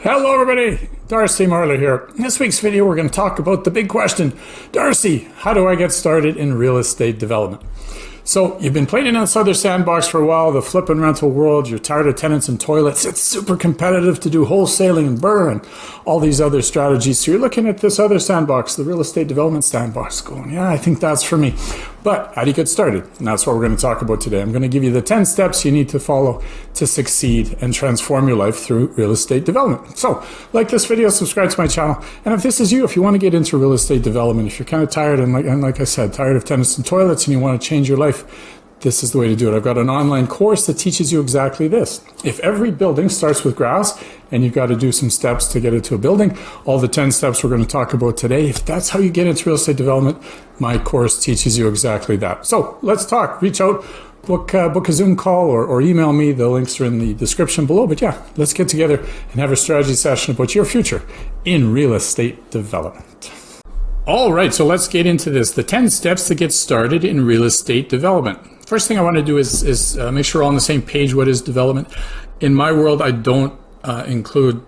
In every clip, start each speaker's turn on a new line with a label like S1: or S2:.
S1: Hello everybody, Darcy Marley here. In this week's video we're going to talk about the big question. Darcy, how do I get started in real estate development? So you've been playing in this other sandbox for a while, the flip and rental world, you're tired of tenants and toilets, it's super competitive to do wholesaling and BRRRR and all these other strategies. So you're looking at this other sandbox, the real estate development sandbox, going, yeah, I think that's for me. But how do you get started? And that's what we're going to talk about today. I'm going to give you the 10 steps you need to follow to succeed and transform your life through real estate development. So like this video, subscribe to my channel. And if this is you, if you want to get into real estate development, if you're kind of tired and like I said, tired of tenants and toilets and you want to change your life, this is the way to do it. I've got an online course that teaches you exactly this. If every building starts with grass and you've got to do some steps to get into a building, all the 10 steps we're going to talk about today, if that's how you get into real estate development, my course teaches you exactly that. So let's talk, reach out, book a Zoom call or email me. The links are in the description below. But yeah, let's get together and have a strategy session about your future in real estate development. All right, so let's get into this. The 10 steps to get started in real estate development. First thing I want to do is make sure we're all on the same page. What is development? In my world, I don't include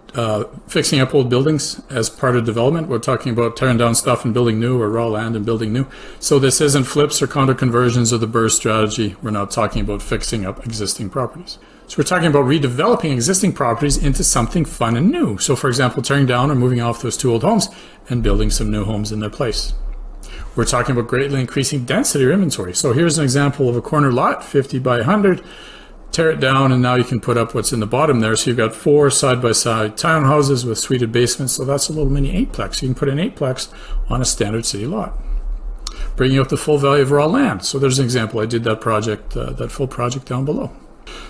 S1: fixing up old buildings as part of development. We're talking about tearing down stuff and building new, or raw land and building new. So this isn't flips or condo conversions or the BRRRR strategy. We're not talking about fixing up existing properties. So we're talking about redeveloping existing properties into something fun and new. So for example, tearing down or moving off those two old homes and building some new homes in their place. We're talking about greatly increasing density or inventory. So here's an example of a corner lot, 50 by 100. Tear it down and now you can put up what's in the bottom there. So you've got 4 side-by-side townhouses with suited basements. So that's a little mini 8-plex. You can put an 8-plex on a standard city lot. Bringing up the full value of raw land. So there's an example. I did that project, that full project down below.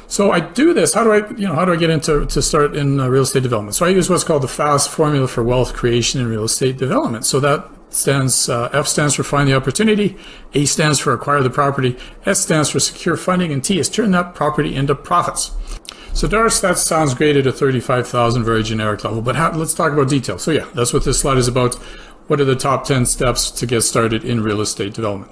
S1: So I do this. How do I get into start in real estate development? So I use what's called the FAST formula for wealth creation in real estate development. So that stands, F stands for find the opportunity, A stands for acquire the property, S stands for secure funding, and T is turn that property into profits. So Darcy, that sounds great at a 35,000 very generic level, but let's talk about details. So yeah, that's what this slide is about. What are the top 10 steps to get started in real estate development?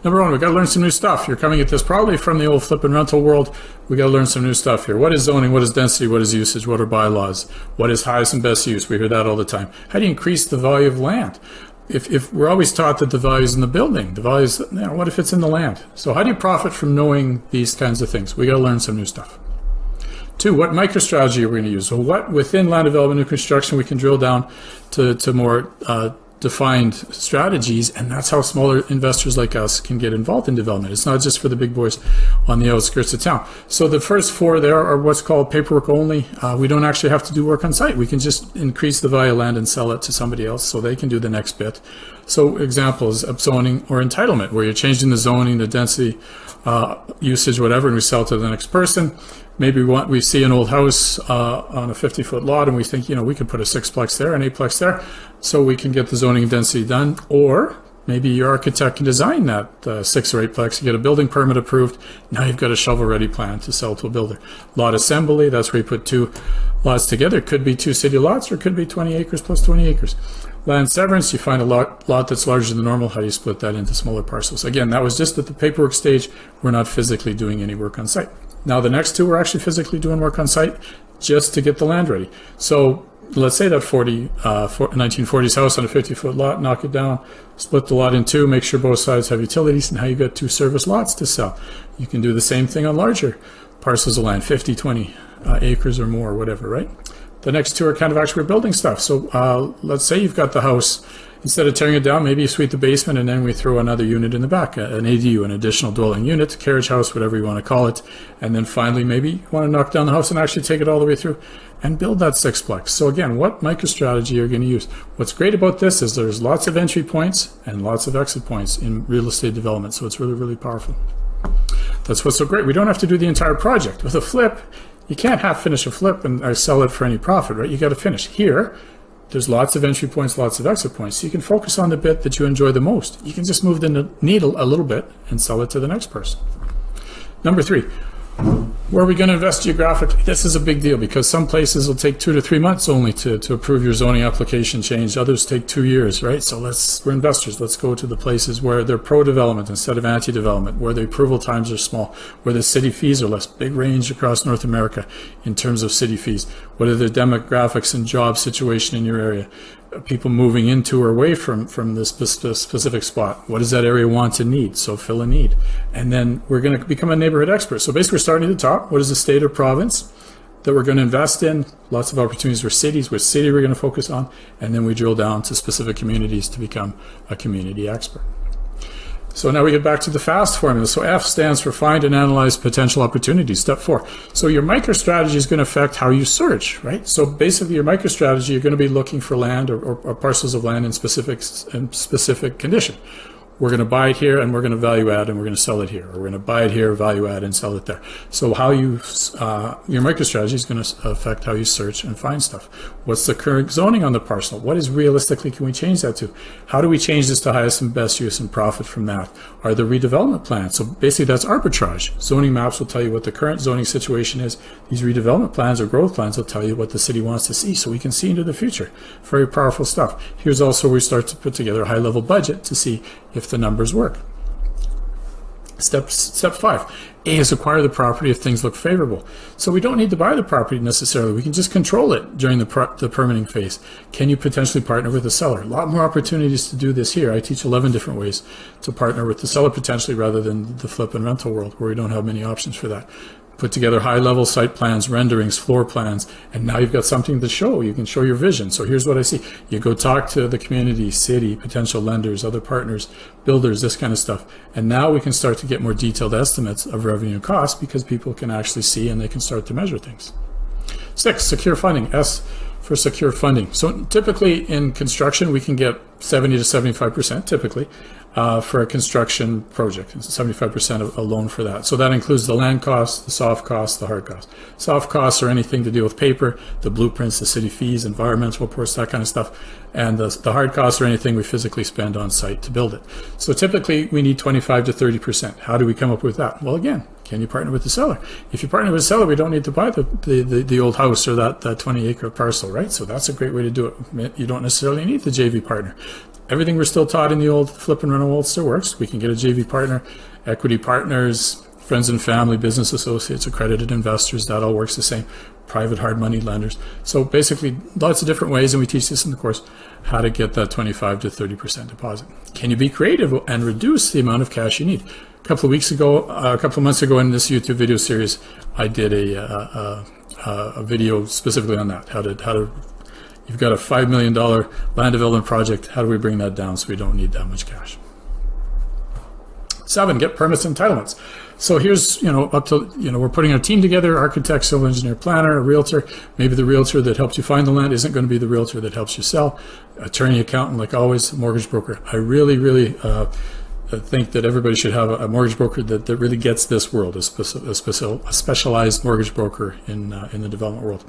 S1: Number one, we got to learn some new stuff. You're coming at this probably from the old flip and rental world. We got to learn some new stuff here. What is zoning? What is density? What is usage? What are bylaws? What is highest and best use? We hear that all the time. How do you increase the value of land? If we're always taught that the value is in the building, the value is, what if it's in the land? So how do you profit from knowing these kinds of things? We got to learn some new stuff. 2, what microstrategy are we going to use? So what within land development and construction we can drill down to more defined strategies, and that's how smaller investors like us can get involved in development. It's not just for the big boys on the outskirts of town. So the first 4 there are what's called paperwork only. We don't actually have to do work on site. We can just increase the value of land and sell it to somebody else so they can do the next bit. So examples of zoning or entitlement, where you're changing the zoning, the density, usage, whatever, and we sell it to the next person. Maybe we see an old house on a 50-foot lot and we think, we could put a 6-plex there, an 8-plex there, so we can get the zoning and density done. Or maybe your architect can design that 6 or 8-plex, you get a building permit approved. Now you've got a shovel-ready plan to sell to a builder. Lot assembly, that's where you put 2 lots together. It could be 2 city lots or it could be 20 acres plus 20 acres. Land severance, you find a lot that's larger than normal. How do you split that into smaller parcels? Again, that was just at the paperwork stage. We're not physically doing any work on site. Now the next 2 we're actually physically doing work on site just to get the land ready. So let's say that 1940s house on a 50-foot lot, knock it down, split the lot in 2, make sure both sides have utilities, and now you've got 2 service lots to sell. You can do the same thing on larger parcels of land, 50, 20 acres or more, whatever, right? The next 2 are kind of actually building stuff. So let's say you've got the house. Instead of tearing it down, maybe you suite the basement and then we throw another unit in the back, an ADU, an additional dwelling unit, carriage house, whatever you want to call it. And then finally, maybe you want to knock down the house and actually take it all the way through and build that 6-plex. So again, what microstrategy are you going to use? What's great about this is there's lots of entry points and lots of exit points in real estate development. So it's really, really powerful. That's what's so great. We don't have to do the entire project. With a flip, you can't half finish a flip and sell it for any profit, right? You got to finish. Here, there's lots of entry points, lots of exit points. So you can focus on the bit that you enjoy the most. You can just move the needle a little bit and sell it to the next person. Number 3, Where are we going to invest geographically? This is a big deal because some places will take 2 to 3 months only to approve your zoning application change. Others take 2 years, right? So we're investors. Let's go to the places where they're pro-development instead of anti-development, where the approval times are small, where the city fees are less. Big range across North America in terms of city fees. What are the demographics and job situation in your area? People moving into or away from this specific spot. What does that area want and need? So fill a need. And then we're going to become a neighborhood expert. So basically we're starting at the top. What is the state or province that we're going to invest in? Lots of opportunities for cities. Which city we're going to focus on? And then we drill down to specific communities to become a community expert. So now we get back to the FAST formula. So F stands for find and analyze potential opportunities. Step 4. So your microstrategy is going to affect how you search, right? So basically your microstrategy, you're going to be looking for land or parcels of land in specific condition. We're going to buy it here and we're going to value add and we're going to sell it here. Or we're going to buy it here, value add, and sell it there. So how you, your microstrategy is going to affect how you search and find stuff. What's the current zoning on the parcel? What is realistically can we change that to? How do we change this to highest and best use and profit from that? Are the redevelopment plans? So basically that's arbitrage. Zoning maps will tell you what the current zoning situation is. These redevelopment plans or growth plans will tell you what the city wants to see so we can see into the future. Very powerful stuff. Here's also where we start to put together a high-level budget to see if the numbers work. Step 5. A is acquire the property if things look favorable. So we don't need to buy the property necessarily. We can just control it during the permitting phase. Can you potentially partner with the seller? A lot more opportunities to do this here. I teach 11 different ways to partner with the seller potentially rather than the flip and rental world where we don't have many options for that. Put together high-level site plans, renderings, floor plans, and now you've got something to show. You can show your vision. So here's what I see. You go talk to the community, city, potential lenders, other partners, builders, this kind of stuff. And now we can start to get more detailed estimates of revenue and cost because people can actually see and they can start to measure things. 6, secure funding. S for secure funding. So typically in construction, we can get 70 to 75% typically. For a construction project, 75% of a loan for that. So that includes the land costs, the soft costs, the hard costs. Soft costs are anything to do with paper, the blueprints, the city fees, environmental reports, that kind of stuff. And the hard costs are anything we physically spend on site to build it. So typically we need 25 to 30%. How do we come up with that? Well, again, can you partner with the seller? If you partner with the seller, we don't need to buy the old house or that 20-acre parcel, right? So that's a great way to do it. You don't necessarily need the JV partner. Everything we're still taught in the old flip and rental world still works. We can get a JV partner, equity partners, friends and family, business associates, accredited investors. That all works the same. Private hard money lenders. So basically lots of different ways, and we teach this in the course, how to get that 25 to 30% deposit. Can you be creative and reduce the amount of cash you need? A couple of months ago in this YouTube video series, I did a video specifically on that, how to you've got a $5 million land development project. How do we bring that down so we don't need that much cash? 7, get permits and entitlements. So here's, up to, we're putting our team together, architect, civil engineer, planner, a realtor. Maybe the realtor that helps you find the land isn't going to be the realtor that helps you sell. Attorney, accountant, like always, mortgage broker. I really think that everybody should have a mortgage broker that really gets this world, a specialized mortgage broker in the development world.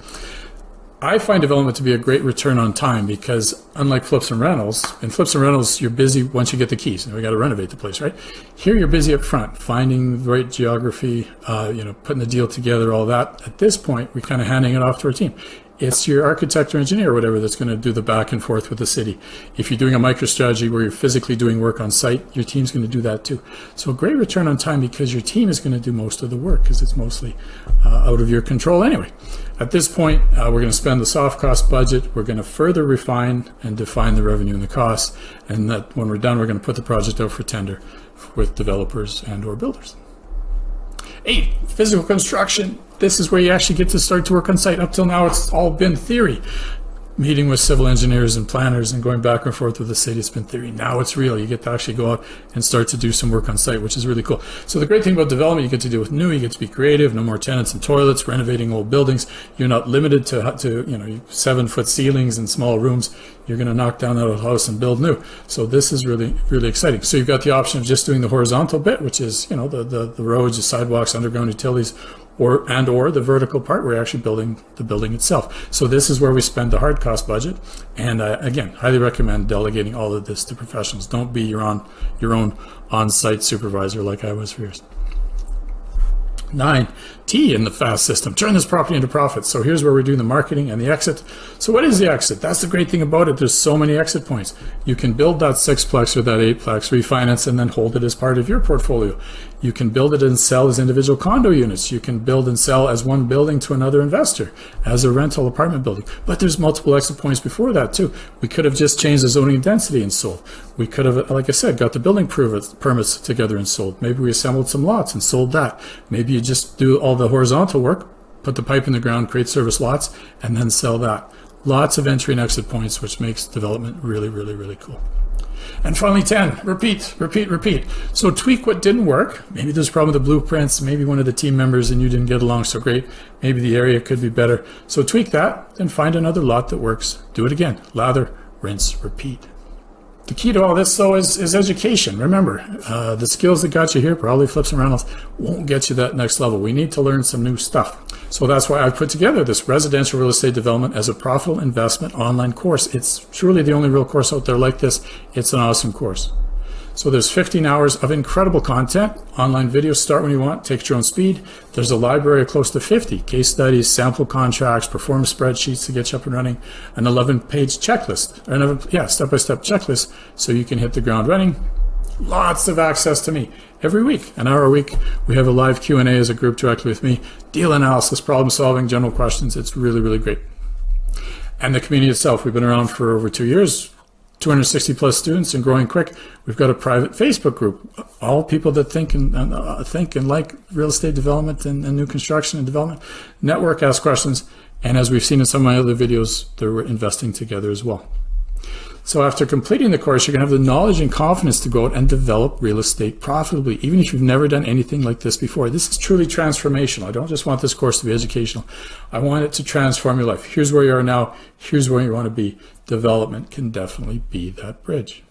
S1: I find development to be a great return on time because unlike flips and rentals, in flips and rentals, you're busy once you get the keys and we got to renovate the place, right? Here you're busy up front, finding the right geography, putting the deal together, all that. At this point, we're kind of handing it off to our team. It's your architect or engineer or whatever that's going to do the back and forth with the city. If you're doing a microstrategy where you're physically doing work on site, your team's going to do that too. So a great return on time because your team is going to do most of the work because it's mostly out of your control anyway. At this point, we're going to spend the soft cost budget. We're going to further refine and define the revenue and the costs. And that when we're done, we're going to put the project out for tender with developers and or builders. 8, physical construction. This is where you actually get to start to work on site. Up till now, it's all been theory. Meeting with civil engineers and planners and going back and forth with the city, it's been theory. Now it's real. You get to actually go out and start to do some work on site, which is really cool. So the great thing about development, you get to deal with new, you get to be creative, no more tenants and toilets, renovating old buildings. You're not limited to 7-foot ceilings and small rooms. You're going to knock down that old house and build new. So this is really exciting. So you've got the option of just doing the horizontal bit, which is, the roads, the sidewalks, underground utilities, or the vertical part where you're actually building the building itself. So this is where we spend the hard cost budget. And again, highly recommend delegating all of this to professionals. Don't be your own on-site supervisor like I was for years. 9, T in the FAST system, turn this property into profit. So here's where we're doing the marketing and the exit. So what is the exit? That's the great thing about it. There's so many exit points. You can build that 6-plex or that 8-plex, refinance, and then hold it as part of your portfolio. You can build it and sell as individual condo units. You can build and sell as one building to another investor, as a rental apartment building. But there's multiple exit points before that too. We could have just changed the zoning density and sold. We could have, like I said, got the building permits together and sold. Maybe we assembled some lots and sold that. Maybe you just do all the horizontal work, put the pipe in the ground, create service lots, and then sell that. Lots of entry and exit points, which makes development really, really, really cool. And finally, 10, repeat, repeat, repeat. So tweak what didn't work. Maybe there's a problem with the blueprints. Maybe one of the team members and you didn't get along so great. Maybe the area could be better. So tweak that, then find another lot that works. Do it again. Lather, rinse, repeat. The key to all this, though, is education. Remember, the skills that got you here, probably flips and rentals, won't get you that next level. We need to learn some new stuff. So that's why I put together this residential real estate development as a profitable investment online course. It's truly the only real course out there like this. It's an awesome course. So there's 15 hours of incredible content. Online videos, start when you want, take your own speed. There's a library of close to 50 case studies, sample contracts, performance spreadsheets to get you up and running, an 11-page checklist, or step-by-step checklist so you can hit the ground running. Lots of access to me every week, an hour a week. We have a live Q&A as a group directly with me, deal analysis, problem solving, general questions. It's really, really great. And the community itself, we've been around for over 2 years. 260 plus students and growing quick. We've got a private Facebook group, all people that think and like real estate development and new construction and development. Network, ask questions, and as we've seen in some of my other videos, they're investing together as well. So after completing the course, you're going to have the knowledge and confidence to go out and develop real estate profitably, even if you've never done anything like this before. This is truly transformational. I don't just want this course to be educational. I want it to transform your life. Here's where you are now. Here's where you want to be. Development can definitely be that bridge.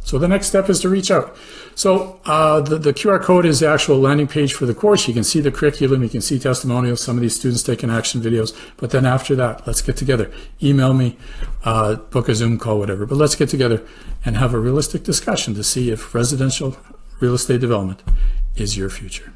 S1: So the next step is to reach out. So the QR code is the actual landing page for the course. You can see the curriculum, you can see testimonials, some of these students taking action videos. But then after that, let's get together. Email me, book a Zoom call, whatever. But let's get together and have a realistic discussion to see if residential real estate development is your future.